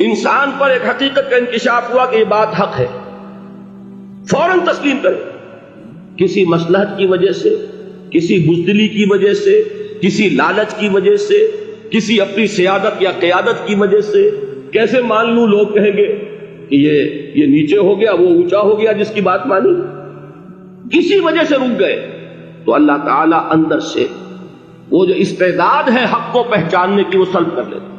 انسان پر ایک حقیقت کا انکشاف ہوا کہ یہ بات حق ہے، فوراً تسلیم کرے. کسی مصلحت کی وجہ سے، کسی بزدلی کی وجہ سے، کسی لالچ کی وجہ سے، کسی اپنی سیادت یا قیادت کی وجہ سے کیسے مان لوں؟ لوگ کہیں گے کہ یہ نیچے ہو گیا، وہ اونچا ہو گیا جس کی بات مانی. کسی وجہ سے رک گئے تو اللہ تعالیٰ اندر سے وہ جو استعداد ہے حق کو پہچاننے کی وہ سلب کر لیتے.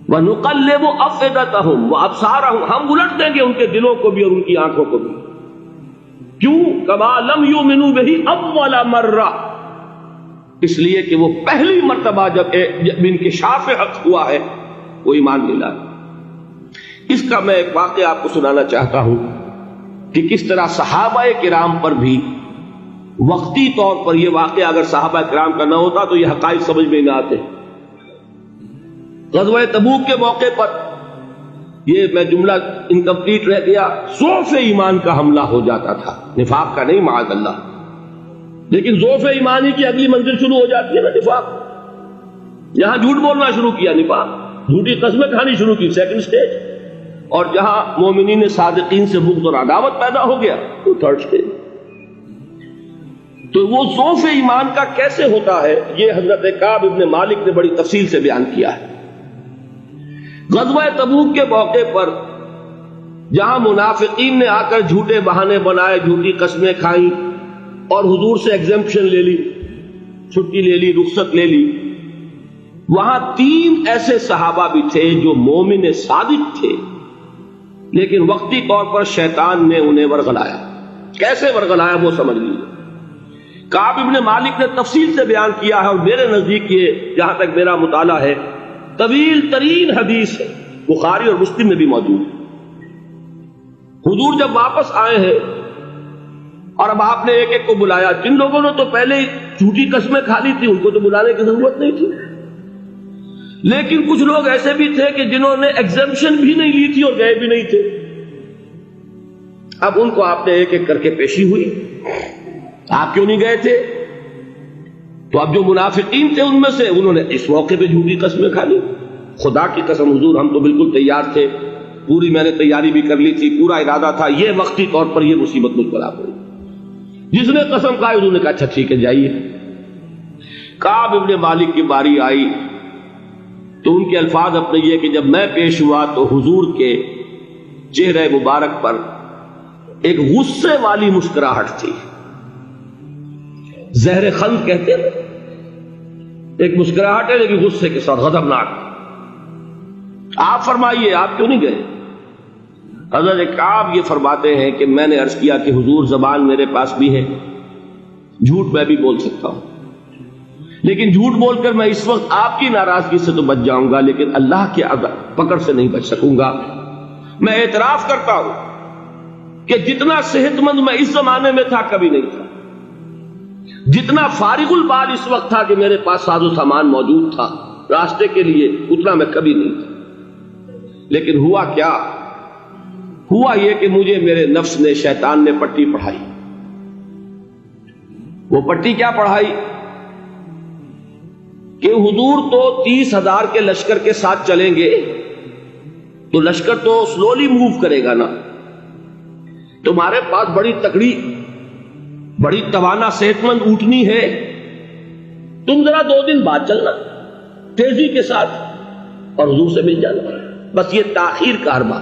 وَنُقَلِّبُ أَفْئِدَتَهُمْ وَأَبْصَارَهُمْ، ہم الٹ دیں گے ان کے دلوں کو بھی اور ان کی آنکھوں کو بھی. کیوں؟ كَمَا لَمْ يُؤْمِنُوا بِهِ أَوَّلَ مَرَّةٍ، اس لیے کہ وہ پہلی مرتبہ جب انکشاف حق ہوا ہے وہ ایمان نہیں لائے. اس کا میں ایک واقعہ آپ کو سنانا چاہتا ہوں کہ کس طرح صحابہ کرام پر بھی وقتی طور پر یہ واقعہ اگر صحابہ کرام کا نہ ہوتا تو یہ حقائق سمجھ میں نہ آتے. غزوہ تبوک کے موقع پر یہ میں جملہ انکمپلیٹ رہ گیا، ضعف ایمان کا حملہ ہو جاتا تھا، نفاق کا نہیں معاذ اللہ، لیکن ضعف ایمانی کی اگلی منزل شروع ہو جاتی ہے نا نفاق. یہاں جھوٹ بولنا شروع کیا نفاق، جھوٹی قسمیں کھانی شروع کی سیکنڈ سٹیج، اور جہاں مومنین صادقین سے بغض اور عداوت پیدا ہو گیا وہ تھرڈ سٹیج. تو وہ ضعف ایمان کا کیسے ہوتا ہے یہ حضرت کعب ابن مالک نے بڑی تفصیل سے بیان کیا ہے. غزوہ تبوک کے موقع پر جہاں منافقین نے آ کر جھوٹے بہانے بنائے، جھوٹی قسمیں کھائیں اور حضور سے ایگزمپشن لے لی، چھٹی لے لی، رخصت لے لی، وہاں 3 ایسے صحابہ بھی تھے جو مومن صادق تھے، لیکن وقتی طور پر شیطان نے انہیں ورغلایا. کیسے ورغلایا وہ سمجھ لیجیے. کعب ابن مالک نے تفصیل سے بیان کیا ہے، اور میرے نزدیک یہ جہاں تک میرا مطالعہ ہے طویل ترین حدیث ہے، بخاری اور مسلم میں بھی موجود ہے. حضور جب واپس آئے ہیں اور اب آپ نے ایک ایک کو بلایا، جن لوگوں نے تو پہلے جھوٹی قسمیں کھا لی تھی ان کو تو بلانے کی ضرورت نہیں تھی، لیکن کچھ لوگ ایسے بھی تھے کہ جنہوں نے ایگزمپشن بھی نہیں لی تھی اور گئے بھی نہیں تھے. اب ان کو آپ نے ایک ایک کر کے پیشی ہوئی، آپ کیوں نہیں گئے تھے؟ تو اب جو منافقین تھے ان میں سے انہوں نے اس موقع پہ جھوٹی قسمیں کھا لی. خدا کی قسم حضور ہم تو بالکل تیار تھے، پوری میں نے تیاری بھی کر لی تھی، پورا ارادہ تھا، یہ وقتی طور پر یہ مصیبت مجھ پر آ گئی. جس نے قسم کھائی انہوں نے کہا اچھا ٹھیک ہے جائیے. کعب ابن مالک کی باری آئی تو ان کے الفاظ اپنے یہ کہ جب میں پیش ہوا تو حضور کے چہرے مبارک پر ایک غصے والی مسکراہٹ تھی. زہر خند کہتے ہیں، ایک مسکراہٹ ہے لیکن غصے کے ساتھ غضبناک. آپ فرمائیے آپ کیوں نہیں گئے؟ حضرت کعب یہ فرماتے ہیں کہ میں نے عرض کیا کہ حضور زبان میرے پاس بھی ہے، جھوٹ میں بھی بول سکتا ہوں، لیکن جھوٹ بول کر میں اس وقت آپ کی ناراضگی سے تو بچ جاؤں گا لیکن اللہ کے پکڑ سے نہیں بچ سکوں گا. میں اعتراف کرتا ہوں کہ جتنا صحت مند میں اس زمانے میں تھا کبھی نہیں تھا، جتنا فارغ البال اس وقت تھا کہ میرے پاس ساز و سامان موجود تھا راستے کے لیے، اتنا میں کبھی نہیں تھا. لیکن ہوا کیا؟ ہوا یہ کہ مجھے میرے نفس نے، شیطان نے پٹی پڑھائی. وہ پٹی کیا پڑھائی کہ حضور تو 30,000 کے لشکر کے ساتھ چلیں گے تو لشکر تو سلولی موو کرے گا نا، تمہارے پاس بڑی تکڑی، بڑی توانا صحت مند اونٹنی ہے، تم ذرا 2 دن بعد چلنا تیزی کے ساتھ اور حضور سے مل جانا، بس یہ تاخیر کا اربا.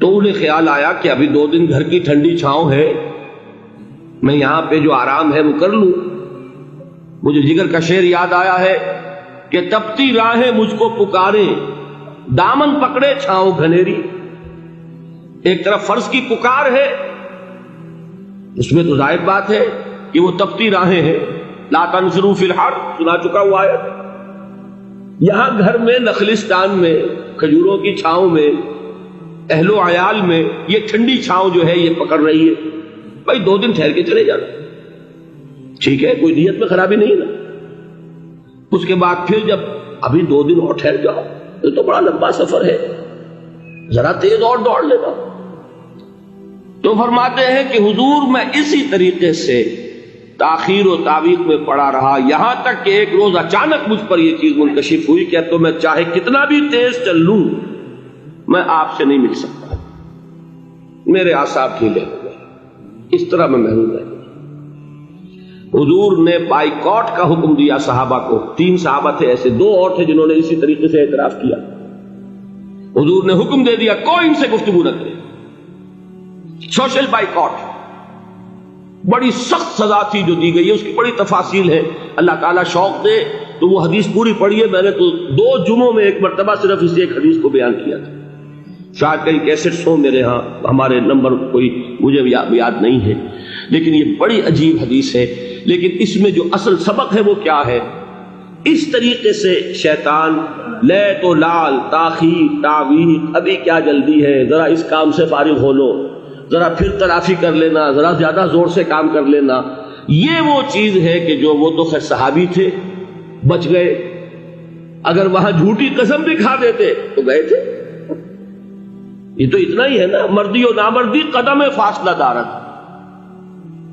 تو انہیں خیال آیا کہ ابھی 2 دن گھر کی ٹھنڈی چھاؤں ہے، میں یہاں پہ جو آرام ہے وہ کر لوں. مجھے جگر کا شعر یاد آیا ہے کہ تپتی راہیں مجھ کو پکاریں، دامن پکڑے چھاؤں گھنیری. ایک طرف فرض کی پکار ہے، اس میں تو ظاہر بات ہے کہ وہ تپتی راہیں ہیں. لا تنفروا فی الحر سنا چکا ہوا ہے. یہاں گھر میں نخلستان میں کھجوروں کی چھاؤں میں اہل و عیال میں یہ ٹھنڈی چھاؤں جو ہے یہ پکڑ رہی ہے. بھائی 2 دن ٹھہر کے چلے جانا، ٹھیک ہے، کوئی نیت میں خرابی نہیں نا. اس کے بعد پھر جب ابھی 2 دن اور ٹھہر جاؤ تو بڑا لمبا سفر ہے، ذرا تیز اور دوڑ لینا. تو فرماتے ہیں کہ حضور میں اسی طریقے سے تاخیر و تعویق میں پڑا رہا، یہاں تک کہ ایک روز اچانک مجھ پر یہ چیز منکشف ہوئی کہ اب تو میں چاہے کتنا بھی تیز چل لوں میں آپ سے نہیں مل سکتا، میرے اعصاب ڈھیلے ہو گئے، اس طرح میں محروم رہ گیا۔ حضور نے بائیکاٹ کا حکم دیا صحابہ کو، 3 صحابہ تھے ایسے، 2 اور تھے جنہوں نے اسی طریقے سے اعتراف کیا۔ حضور نے حکم دے دیا کوئی ان سے گفتگو نہ کرے، سوشل بائیکاٹ، بڑی سخت سزا تھی جو دی گئی ہے، اس کی بڑی تفاصیل ہے، اللہ تعالیٰ شوق دے تو وہ حدیث پوری پڑھی ہے، میں نے تو 2 جمعوں میں ایک مرتبہ صرف اس ایک حدیث کو بیان کیا تھا، شاید کئی کیسٹس ہوں میرے ہاں، ہمارے نمبر کوئی مجھے یاد نہیں ہے، لیکن یہ بڑی عجیب حدیث ہے۔ لیکن اس میں جو اصل سبق ہے وہ کیا ہے؟ اس طریقے سے شیطان لے تو لال، تاخیر، تعویق، ابھی کیا جلدی ہے، ذرا اس کام سے فارغ ہو لو، ذرا پھر تلافی کر لینا، ذرا زیادہ زور سے کام کر لینا، یہ وہ چیز ہے کہ جو وہ تو خیر صحابی تھے بچ گئے، اگر وہاں جھوٹی قسم بھی کھا دیتے تو گئے تھے۔ یہ تو اتنا ہی ہے نا، مردی و نامردی قدم فاصلہ دارت،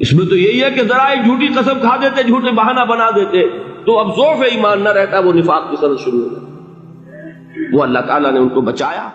اس میں تو یہی ہے کہ ذرا ایک جھوٹی قسم کھا دیتے، جھوٹے بہانہ بنا دیتے تو اب ضعف ایمان نہ رہتا، وہ نفاق کی سرد شروع ہو گئی۔ وہ اللہ تعالیٰ نے ان کو بچایا۔